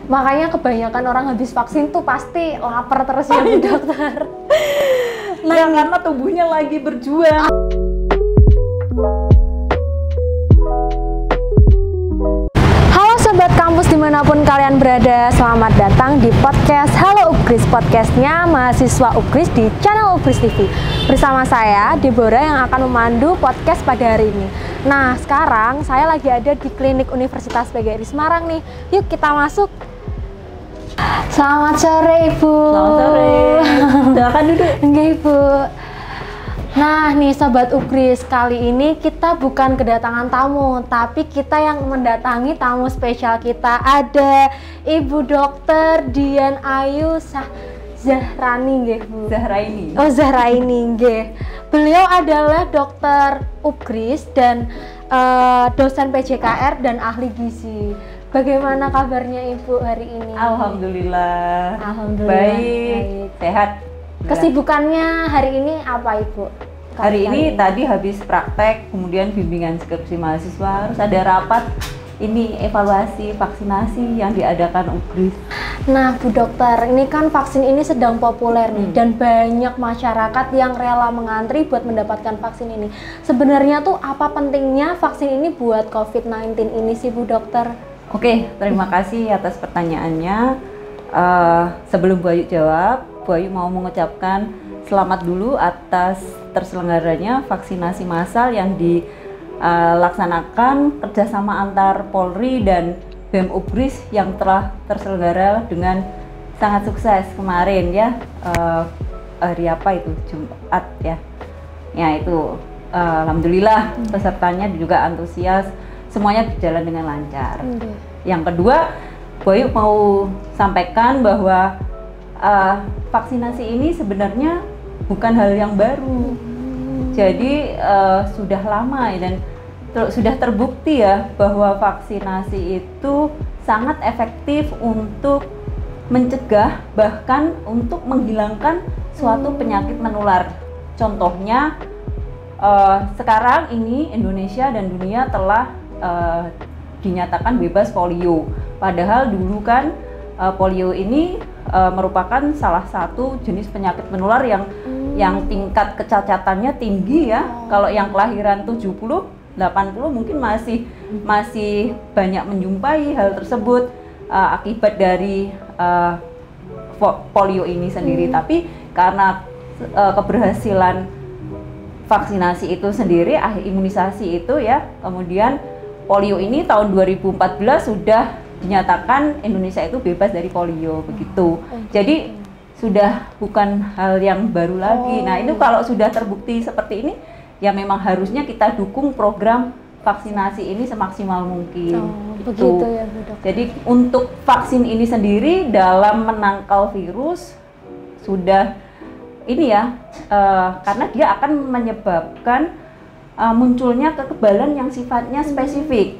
Makanya kebanyakan orang habis vaksin tuh pasti lapar terus ya Bu Dokter. Nah, ya, karena tubuhnya lagi berjuang. Halo Sobat Kampus dimanapun kalian berada, selamat datang di podcast Halo Upgris, podcastnya mahasiswa Upgris di channel Upgris TV. Bersama saya, Deborah, yang akan memandu podcast pada hari ini. Nah, sekarang saya lagi ada di klinik Universitas PGRI Semarang nih. Yuk kita masuk. Selamat sore Ibu. Selamat sore. Silakan duduk. Enggak Ibu. Nah nih Sobat Upgris, kali ini kita bukan kedatangan tamu, tapi kita yang mendatangi tamu spesial kita. Ada Ibu Dokter Dian Ayu Zahrani nggih Bu. Zahraini. Oh Zahraini nggih. Beliau adalah dokter Upgris dan dosen PJKR dan ahli gizi. Bagaimana kabarnya Ibu hari ini? Alhamdulillah. Alhamdulillah. Baik. Sehat. Kesibukannya hari ini apa Ibu? Hari ini tadi habis praktek, kemudian bimbingan skripsi mahasiswa, harus ada rapat ini evaluasi vaksinasi yang diadakan Upgris. Nah Bu Dokter, ini kan vaksin ini sedang populer nih dan banyak masyarakat yang rela mengantri buat mendapatkan vaksin ini. Sebenarnya tuh apa pentingnya vaksin ini buat COVID-19 ini sih Bu Dokter? Oke, terima kasih atas pertanyaannya. Sebelum Bu Ayu jawab, Bu Ayu mau mengucapkan selamat dulu atas terselenggaranya vaksinasi massal yang dilaksanakan kerjasama antar Polri dan BEM Upgris yang telah terselenggara dengan sangat sukses kemarin ya. Hari apa itu? Jumat ya. Ya itu, alhamdulillah pesertanya juga antusias. Semuanya berjalan dengan lancar. Yang kedua, Bu Ayu mau sampaikan bahwa vaksinasi ini sebenarnya bukan hal yang baru. Jadi sudah lama dan sudah terbukti ya bahwa vaksinasi itu sangat efektif untuk mencegah bahkan untuk menghilangkan suatu penyakit menular. Contohnya sekarang ini Indonesia dan dunia telah dinyatakan bebas polio. Padahal dulu kan polio ini merupakan salah satu jenis penyakit menular yang tingkat kecacatannya tinggi ya. Kalau yang kelahiran 70, 80 mungkin masih banyak menjumpai hal tersebut akibat dari polio ini sendiri. Tapi karena keberhasilan vaksinasi itu sendiri, imunisasi itu ya, kemudian polio ini tahun 2014 sudah dinyatakan Indonesia itu bebas dari polio begitu. Jadi sudah bukan hal yang baru lagi. Nah, itu kalau sudah terbukti seperti ini ya memang harusnya kita dukung program vaksinasi ini semaksimal mungkin. Begitu ya Bu Dokter. Jadi untuk vaksin ini sendiri dalam menangkal virus sudah ini ya, karena dia akan menyebabkan munculnya kekebalan yang sifatnya spesifik,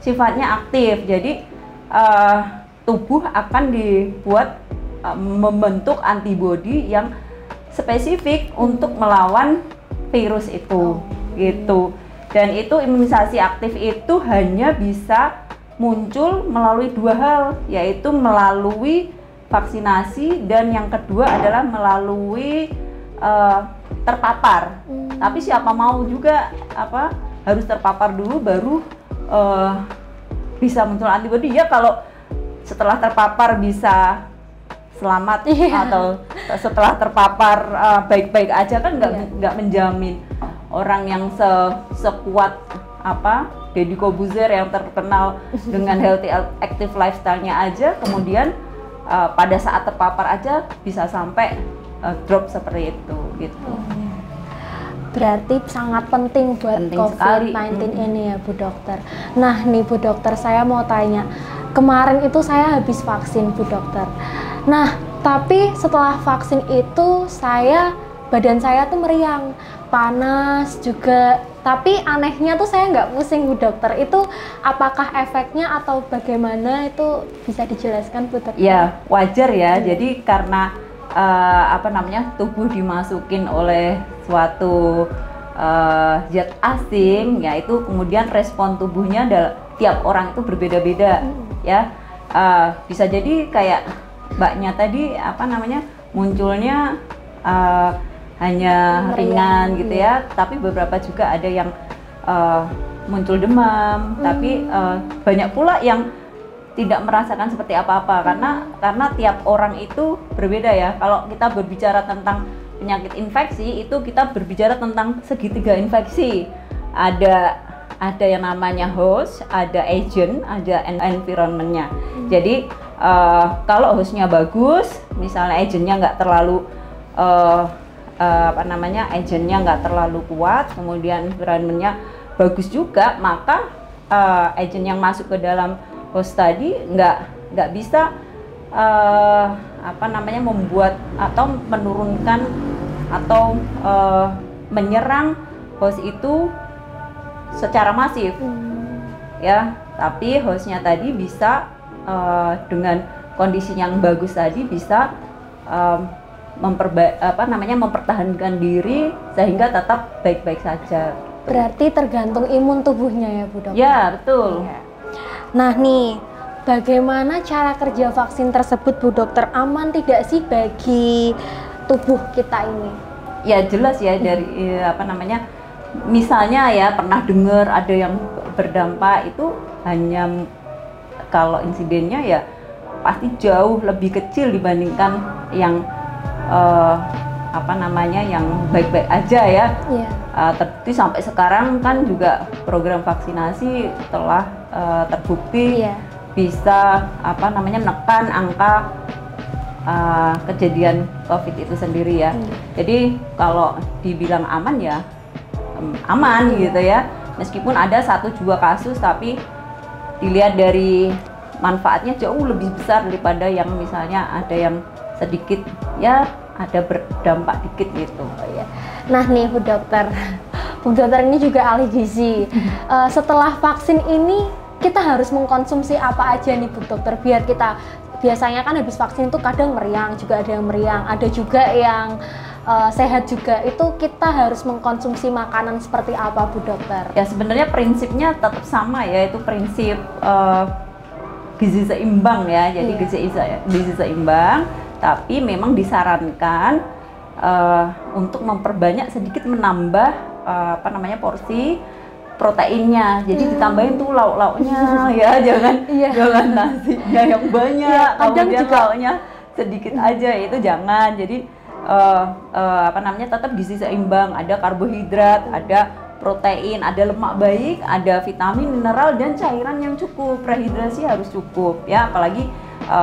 sifatnya aktif. Jadi tubuh akan dibuat membentuk antibodi yang spesifik untuk melawan virus itu, gitu. Dan itu imunisasi aktif itu hanya bisa muncul melalui dua hal, yaitu melalui vaksinasi dan yang kedua adalah melalui terpapar. Tapi siapa mau juga harus terpapar dulu baru bisa muncul antibodi. Ya kalau setelah terpapar bisa selamat atau setelah terpapar baik-baik aja kan nggak menjamin. Orang yang sekuat Deddy Corbuzier yang terkenal dengan healthy active lifestyle-nya aja kemudian pada saat terpapar aja bisa sampai drop seperti itu gitu. Berarti sangat penting buat COVID-19 ini ya Bu Dokter. Nah nih Bu Dokter, saya mau tanya, kemarin itu saya habis vaksin Bu Dokter. Nah tapi setelah vaksin itu badan saya tuh meriang, panas juga. Tapi anehnya tuh saya nggak pusing Bu Dokter. Itu apakah efeknya atau bagaimana, itu bisa dijelaskan Bu Dokter? Ya wajar ya. Jadi karena tubuh dimasukin oleh suatu zat asing, yaitu kemudian respon tubuhnya tiap orang itu berbeda-beda ya. bisa jadi kayak mbaknya tadi apa namanya munculnya hanya ringan gitu ya, tapi beberapa juga ada yang muncul demam, tapi banyak pula yang tidak merasakan seperti apa-apa karena tiap orang itu berbeda ya. Kalau kita berbicara tentang penyakit infeksi itu kita berbicara tentang segitiga infeksi. Ada yang namanya host, ada agent, ada environment-nya. Jadi kalau hostnya bagus, misalnya agentnya nggak terlalu agentnya nggak terlalu kuat, kemudian environment-nya bagus juga, maka agent yang masuk ke dalam host tadi nggak bisa membuat atau menurunkan atau menyerang host itu secara masif ya, tapi hostnya tadi bisa dengan kondisi yang bagus tadi bisa mempertahankan diri sehingga tetap baik-baik saja. Berarti tergantung imun tubuhnya ya Bu Dokter? Ya, betul. Ya. Nah nih, bagaimana cara kerja vaksin tersebut Bu Dokter? Aman tidak sih bagi tubuh kita ini? Ya jelas ya, dari misalnya ya pernah dengar ada yang berdampak itu hanya kalau insidennya ya pasti jauh lebih kecil dibandingkan yang yang baik-baik aja ya. Yeah. Terbukti sampai sekarang kan juga program vaksinasi telah terbukti bisa menekan angka kejadian COVID itu sendiri ya. Jadi kalau dibilang aman ya aman gitu ya. Meskipun ada 1-2 kasus, tapi dilihat dari manfaatnya jauh lebih besar daripada yang misalnya ada yang sedikit ya ada berdampak dikit gitu. Nah nih Bu Dokter ini juga ahli gizi. Setelah vaksin ini kita harus mengkonsumsi apa aja nih Bu Dokter biar kita, biasanya kan habis vaksin itu kadang meriang, juga ada yang meriang, ada juga yang sehat juga. Itu kita harus mengkonsumsi makanan seperti apa Bu Dokter? Ya sebenarnya prinsipnya tetap sama ya, itu prinsip gizi seimbang ya. Jadi gizi seimbang, tapi memang disarankan untuk memperbanyak sedikit menambah porsi proteinnya. Jadi ditambahin tuh lauk-lauknya ya, jangan nasinya yang banyak, kemudian lauknya sedikit aja, itu jangan. Jadi tetap gizi seimbang, ada karbohidrat, ada protein, ada lemak baik, ada vitamin, mineral dan cairan yang cukup. Rehidrasi harus cukup ya, apalagi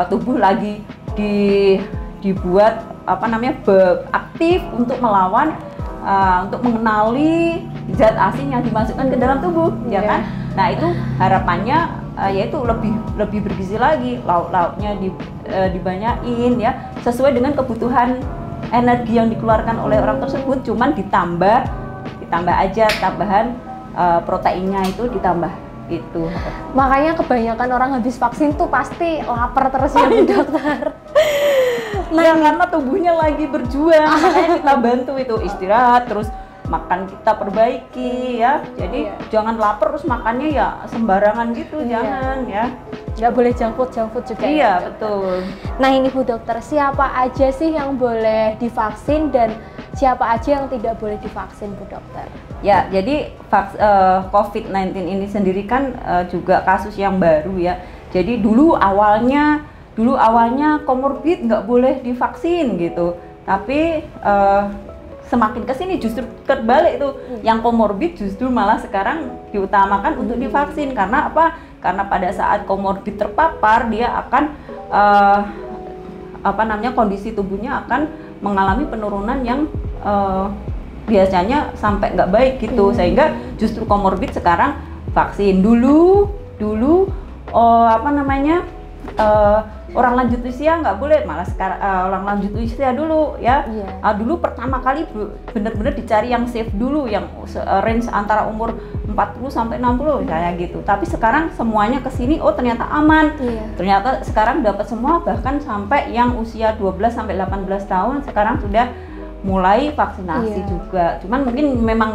tubuh lagi dibuat aktif untuk melawan untuk mengenali zat asin yang dimasukkan ke dalam tubuh, ya kan? Nah itu harapannya yaitu lebih bergizi lagi, lauk-lauknya dibanyain ya, sesuai dengan kebutuhan energi yang dikeluarkan oleh orang tersebut. Cuman ditambah aja tambahan proteinnya itu ditambah itu. Makanya kebanyakan orang habis vaksin tuh pasti lapar terus ya Bu Dokter. Nah ya, karena tubuhnya lagi berjuang, makanya kita bantu itu istirahat, terus makan kita perbaiki ya. Jadi jangan lapar terus makannya ya sembarangan gitu, jangan ya. Nggak boleh junk food juga. Iya ya, betul. Nah ini Bu Dokter, siapa aja sih yang boleh divaksin dan siapa aja yang tidak boleh divaksin Bu Dokter? Ya, jadi COVID-19 ini sendiri kan juga kasus yang baru ya. Jadi dulu awalnya komorbid nggak boleh divaksin gitu, tapi semakin kesini justru terbalik tuh, yang komorbid justru malah sekarang diutamakan untuk divaksin. Karena apa? Karena pada saat komorbid terpapar dia akan kondisi tubuhnya akan mengalami penurunan yang biasanya sampai nggak baik gitu, sehingga justru komorbid sekarang vaksin. Dulu orang lanjut usia nggak boleh, malah sekarang orang lanjut usia dulu ya. Dulu pertama kali benar-benar dicari yang safe dulu, yang range antara umur 40 sampai 60 kayak gitu. Tapi sekarang semuanya kesini, oh ternyata aman. Ternyata sekarang dapat semua, bahkan sampai yang usia 12 sampai 18 tahun sekarang sudah mulai vaksinasi juga. Cuman mungkin memang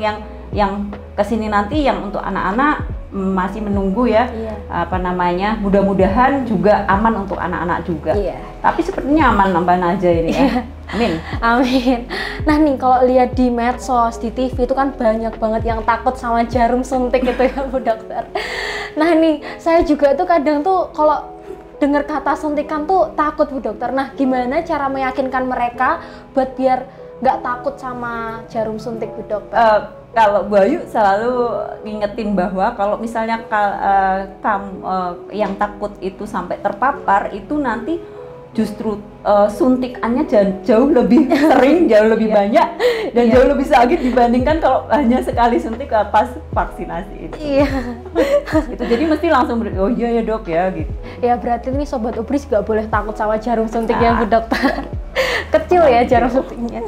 yang kesini nanti yang untuk anak-anak masih menunggu ya, apa namanya, mudah-mudahan juga aman untuk anak-anak juga. Tapi sepertinya aman-aman aja ini ya. Amin. Amin. Nah nih kalau lihat di medsos, di TV itu kan banyak banget yang takut sama jarum suntik itu ya Bu Dokter. Nah nih saya juga tuh kadang tuh kalau dengar kata suntikan tuh takut Bu Dokter. Nah gimana cara meyakinkan mereka buat biar nggak takut sama jarum suntik Bu Dokter? Kalau Bu Ayu selalu ngingetin bahwa kalau misalnya yang takut itu sampai terpapar itu nanti justru suntikannya jauh lebih sering, jauh lebih banyak dan jauh lebih sakit dibandingkan kalau hanya sekali suntik pas vaksinasi itu. Itu jadi mesti langsung oh iya ya Dok ya gitu. Ya berarti ini Sobat Ubris nggak boleh takut sama jarum suntik ya Bu Dokter. Kecil ya jarum suntiknya.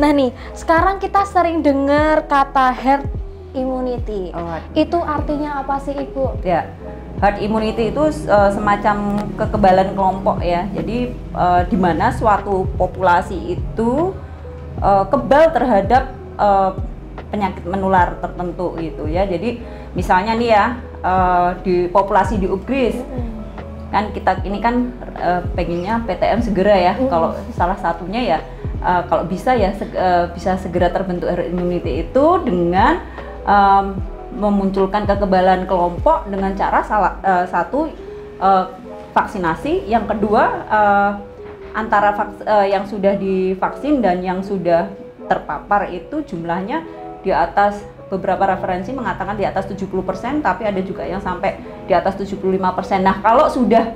Nah nih sekarang kita sering dengar kata herd immunity. Itu artinya apa sih Ibu? Ya, herd immunity itu semacam kekebalan kelompok ya. Jadi di mana suatu populasi itu kebal terhadap penyakit menular tertentu gitu ya. Jadi misalnya nih ya di populasi di Ubris kan kita ini kan pengennya PTM segera ya. Kalau salah satunya ya kalau bisa ya bisa segera terbentuk herd immunity itu dengan memunculkan kekebalan kelompok dengan cara satu vaksinasi, yang kedua antara yang sudah divaksin dan yang sudah terpapar itu jumlahnya di atas, beberapa referensi mengatakan di atas 70%, tapi ada juga yang sampai di atas 75%. Nah, kalau sudah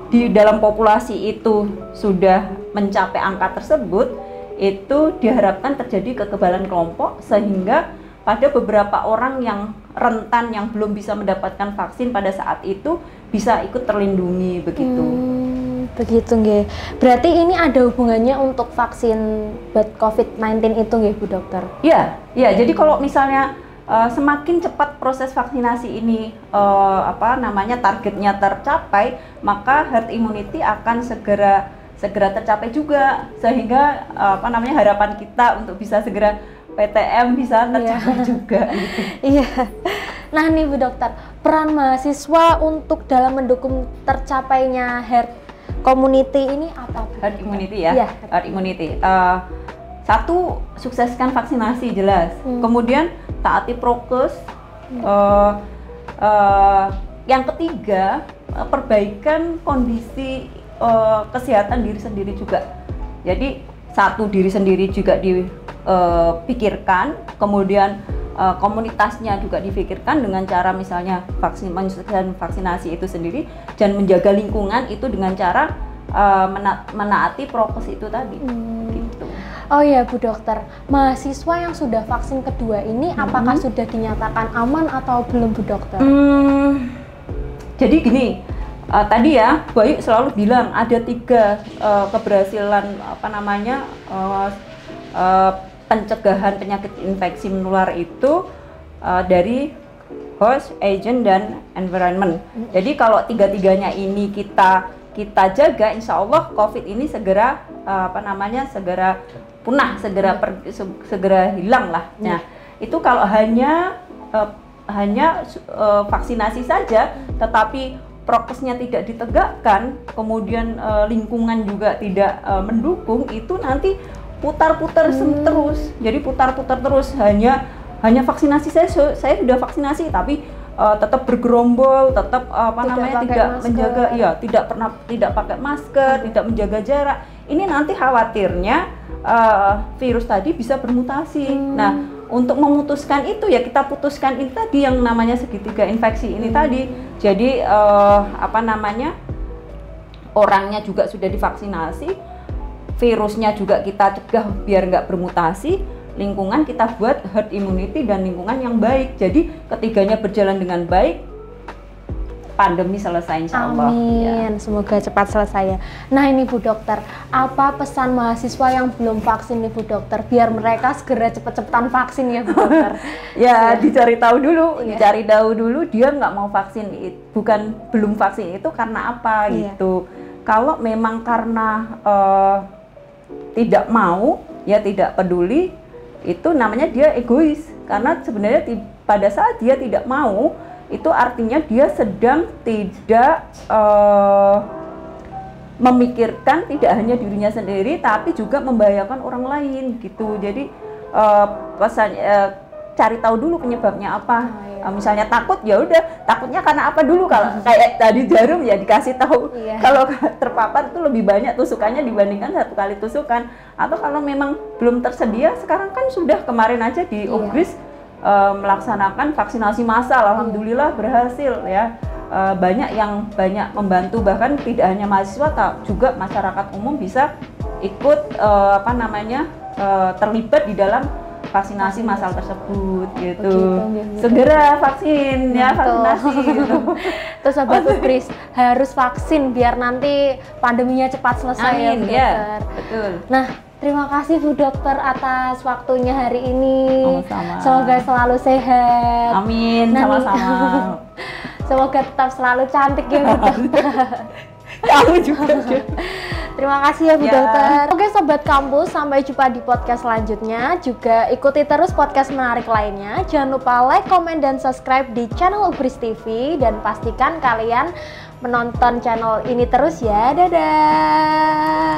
di dalam populasi itu sudah mencapai angka tersebut, itu diharapkan terjadi kekebalan kelompok sehingga pada beberapa orang yang rentan yang belum bisa mendapatkan vaksin pada saat itu bisa ikut terlindungi begitu. Begitu nggih. Berarti ini ada hubungannya untuk vaksin buat COVID-19 itu nggih Bu Dokter? Iya, iya. Jadi kalau misalnya semakin cepat proses vaksinasi ini targetnya tercapai, maka herd immunity akan segera tercapai juga, sehingga harapan kita untuk bisa segera PTM bisa tercapai juga gitu. Iya. Nah nih Bu Dokter, peran mahasiswa untuk dalam mendukung tercapainya herd community ini apa Bu? Herd immunity ya? Herd immunity. Satu, sukseskan vaksinasi jelas. Kemudian taati prokes. Yang ketiga, perbaikan kondisi kesehatan diri sendiri juga. Jadi satu, diri sendiri juga dipikirkan, kemudian komunitasnya juga dipikirkan dengan cara misalnya menyukseskan vaksinasi itu sendiri dan menjaga lingkungan itu dengan cara menaati prokes itu tadi. Gitu. Oh ya Bu Dokter, mahasiswa yang sudah vaksin kedua ini apakah sudah dinyatakan aman atau belum Bu Dokter? Jadi gini, tadi ya Bu Ayu selalu bilang ada 3 keberhasilan pencegahan penyakit infeksi menular itu dari host, agent, dan environment. Jadi kalau 3-tiganya ini kita jaga, insya Allah COVID ini segera segera punah, segera hilang lah. Nah, itu kalau hanya vaksinasi saja, tetapi prokesnya tidak ditegakkan, kemudian lingkungan juga tidak mendukung, itu nanti putar-putar terus. Jadi putar-putar terus, hanya vaksinasi, saya sudah vaksinasi tapi tetap bergerombol, tetap tidak menjaga, ya tidak pakai masker, tidak menjaga jarak. Ini nanti khawatirnya virus tadi bisa bermutasi. Nah, untuk memutuskan itu ya kita putuskan ini tadi yang namanya segitiga infeksi ini tadi. Jadi orangnya juga sudah divaksinasi, virusnya juga kita cegah biar nggak bermutasi, lingkungan kita buat herd immunity dan lingkungan yang baik. Jadi ketiganya berjalan dengan baik, pandemi selesai insya Allah. Amin, ya. Semoga cepat selesai ya. Nah ini Bu Dokter, apa pesan mahasiswa yang belum vaksin nih Bu Dokter, biar mereka segera cepet-cepetan vaksin ya Bu Dokter? Dicari tahu dulu, dia nggak mau vaksin, bukan belum vaksin itu karena apa gitu. Kalau memang karena tidak mau, ya tidak peduli, itu namanya dia egois. Karena sebenarnya pada saat dia tidak mau, itu artinya dia sedang tidak memikirkan tidak hanya dirinya sendiri tapi juga membahayakan orang lain gitu. Jadi pesan cari tahu dulu penyebabnya apa. Misalnya takut, ya udah takutnya karena apa dulu. Kalau kayak tadi jarum ya dikasih tahu. Kalau terpapar itu lebih banyak tusukannya dibandingkan 1 kali tusukan. Atau kalau memang belum tersedia, sekarang kan sudah kemarin aja di Umbris melaksanakan vaksinasi massal. Alhamdulillah berhasil ya. Banyak yang membantu, bahkan tidak hanya mahasiswa, juga masyarakat umum bisa ikut terlibat di dalam vaksinasi massal tersebut gitu. Segera vaksin ya, vaksinasi gitu. Terus Sobat Umbris harus vaksin biar nanti pandeminya cepat selesai. Amin, ya, betul. Nah, terima kasih Bu Dokter atas waktunya hari ini. Sama-sama. Semoga selalu sehat. Amin, sama-sama. Semoga tetap selalu cantik ya Bu Dokter. Kamu juga. Terima kasih ya Bu Dokter. Oke Sobat Kampus, sampai jumpa di podcast selanjutnya. Juga ikuti terus podcast menarik lainnya. Jangan lupa like, komen, dan subscribe di channel Umbris TV. Dan pastikan kalian menonton channel ini terus ya. Dadah.